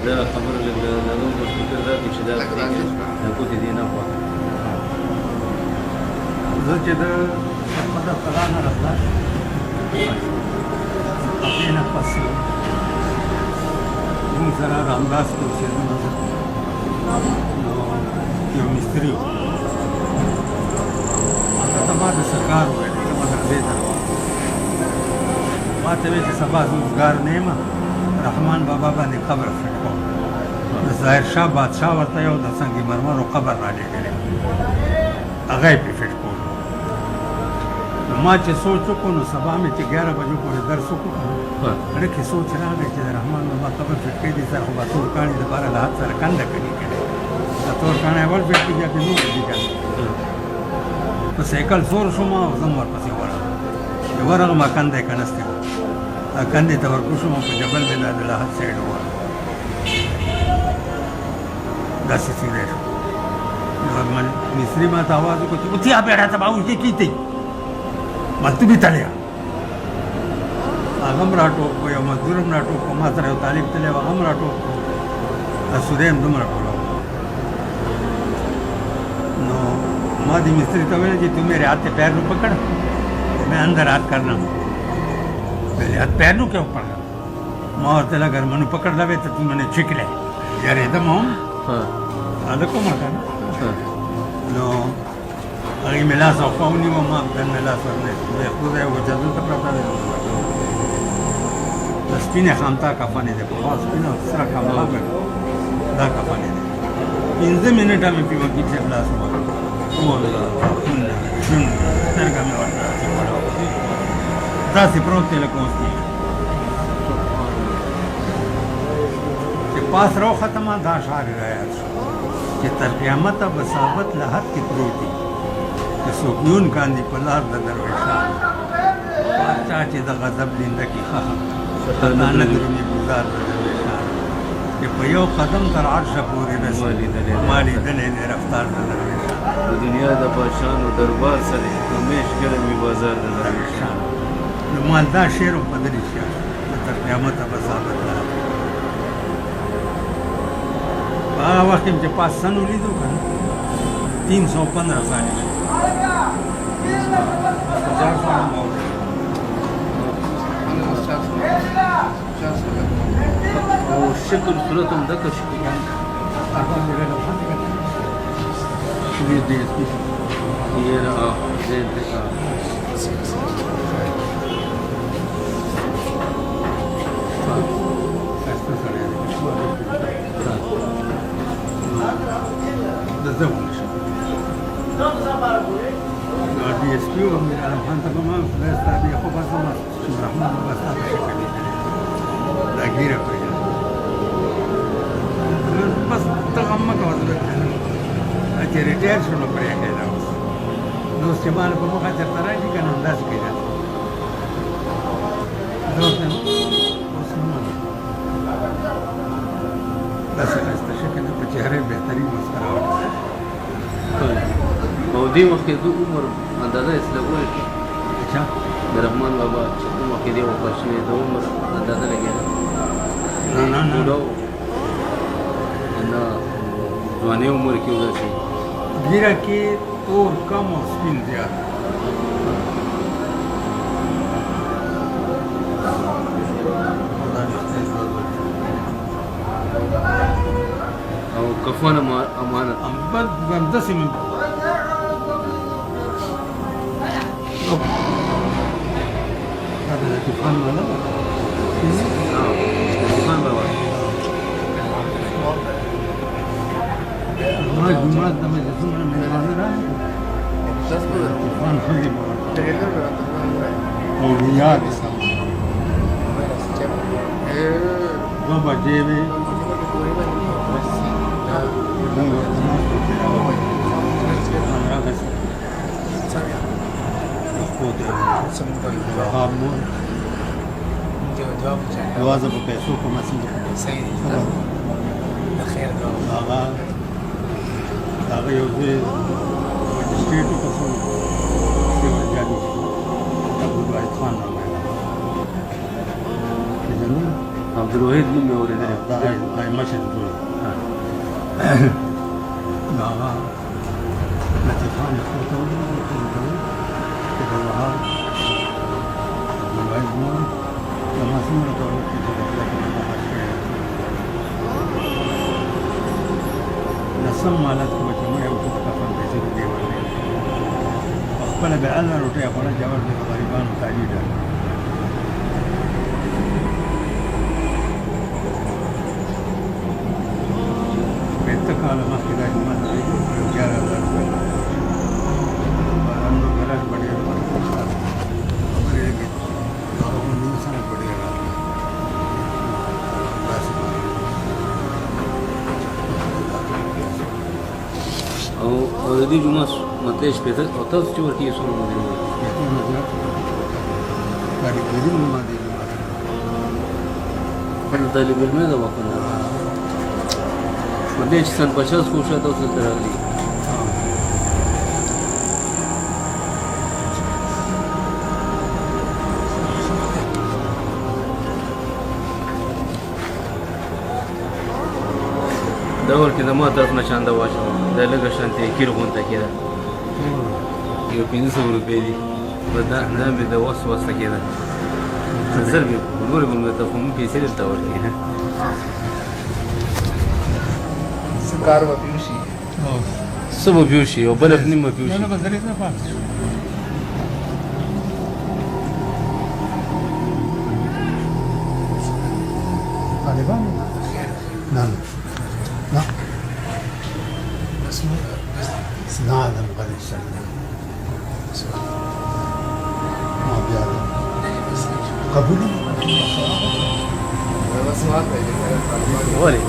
دا خبره لږه د نوم په فکر دا دی چې دا د ګوتې دې نه خوا زه چې د خبره کلا نه راغله هغې نه پس مونږ سره رامداس کې اوسېدم نو یو مستري و هغه ته ما د سرکار وویل ته به دې ته ما ته ویل چې سبا زه اوزګار نه یم رحمان بابا باندې قبر فټ کوم د ظاهر شاه بادشاه ورته یو د سنگ مرمرو قبر رالېږلی هغه یې پرې فټ کولو نو ما چې سوچ وکړو نو سبا مې چې 11 بجو پورې درس وکړو هغه کې سوچ راغی چې د رحمان بابا قبر فټ کړي دي سره خو به تور کاڼي دپاره له حد سره کنده کوي د تور کاڼی اول فټ کړي بیا پرې نور دي که په سایکل سور شوم او زه هم ورپسې ورغلم چې ورغلم کنده یې کنستې وه کندې ته ورکو شوم په جبل مې د لاحت سایډ ووهلم داسې سیده شو مصري ما ته आवाज وکړو چې اُتھیا بیٹھا تھا باؤ یہ کی تھی مکتوبي تلیا هغه هم راټوپ کړو یو مزدور هم راټوپ کړو ما سره یو طالب تللی و هغه هم راټوپ کړو سودی هم دومره ټوله نو ما دې مستری ته ویل چې تو میرے ہاتھ سے پیر نو پکڑ میں اندر ہاتھ کرنا میرے ہاتھ پیر نو کیوں پکڑ ما ورته ویل اگر منو پکڑ لوے تو تو منه چیک لے یارېدم هم هذا کومه که نه نو هغې مې لاس او خوا ونیوه ما دن مې لاس ورنیست خو ځای وچه دلته پرته دی د سپینې خامتا کفنې دی پخوا سپینه سره خامتا دا کفنې دی 15 منټه مې پې وکیل صاحب لاس ووهلو والله شونډې سترګه مې ورته داسې وړه داسې پروت دی لکه اوس دی چې پاس رو ختمه دا اشعار یې رایاد شو چې تر قیامته به ثابت له حد کې پروت دي چې څوک نیون کاندي په لار د درویشان پاچا چې د غضب لینده کې خخه خطا نه درومي ګزار د درویشان چې په یو قدم تر عرشه پورې رسي ما لیدلی دی رفتار د درویشان د دنیا د بادشاهانو دربار سره همیش کله مې بازار د درویشان نو مال دا شعر هم په دې رښتیا تر قیامته به ثابت له حد په هغه وخت کې چې پاس سن ولیدو که نه 315 سالې شي او شکل صورت هم دکه شي D S P और मेरा रमखान तक फैसला भी खूब रहमान बस्ता गिरा बस तगम्मा का अच्छा रिटायर शुरू पर दोस्त जमाने पर मौका चलता रहा जी का अंदाज किया दोस्त बस खस्ता शक्ल पे चेहरे बेहतरीन मुस्कुराहट او دې وخت کې د عمر اندازه اسلامي اچھا د رحمان بابا چې کوم وخت دی وفات شوی د عمر اندازه لګېده نه نه ځواني عمر کې وداسې ګیره کې تور کم او سپین زیات او کفن امانت داسې مې هذا الطوفان ولا طوفان بابا ما جمعات ده مجلسون من الغامرة طوفان حلي أولياء بابا جيبي جوازه په پیسو کوم څنګه صحیح دي د خیر دعا هغه یو ځای مجسټریټو په څو سیول جادي ابو بای خان راغی عبدالوحید نوم مې اورېدلی و. دا مشر زوی ها. نو هغه لطیفان خو ته وویل چې د وهاب عبدالوحید مور زما څومره ته وویل چې د غفلت نه بهر شوی یم. لسم مالت کې به چې مړی وکړو په کفن پیسې به دې ورکړې. خپله به الله روټۍ خوړه جوړ دی د غریبانو تاجي ډالۍ. پنځه کاله مخکې دا جومات جوړ کړی و 11,000 روپۍ. باران نو ګراج به ډېر خوشحاله خبرې لګېدې هغه غونډې سړک به ډېر راتله. داسې او د دې جومات مطلع شپېته او تاسو چې ورکړي څومره مودې وویل؟ کاریګري ما دې جومات خپل طالب علمه ده وکنه په دې چې سن 50 خو شاته اوس دلته راغلي. دا ورکې د ما طرف نه چانده واچوه دا لږه شانتې کیر غونته کېده یو 500 روپۍ دي دا مې د وس وسته کېده زر مې نورې بل ته خو مې پیسې دلته ورکړي کار به پیوشي څه به پیوشي او بله نیم به پیوشي. نه به درې نه پاتې شو. طالبان نه نه نعلم غد الشريعة ما بيعلم قبول ولې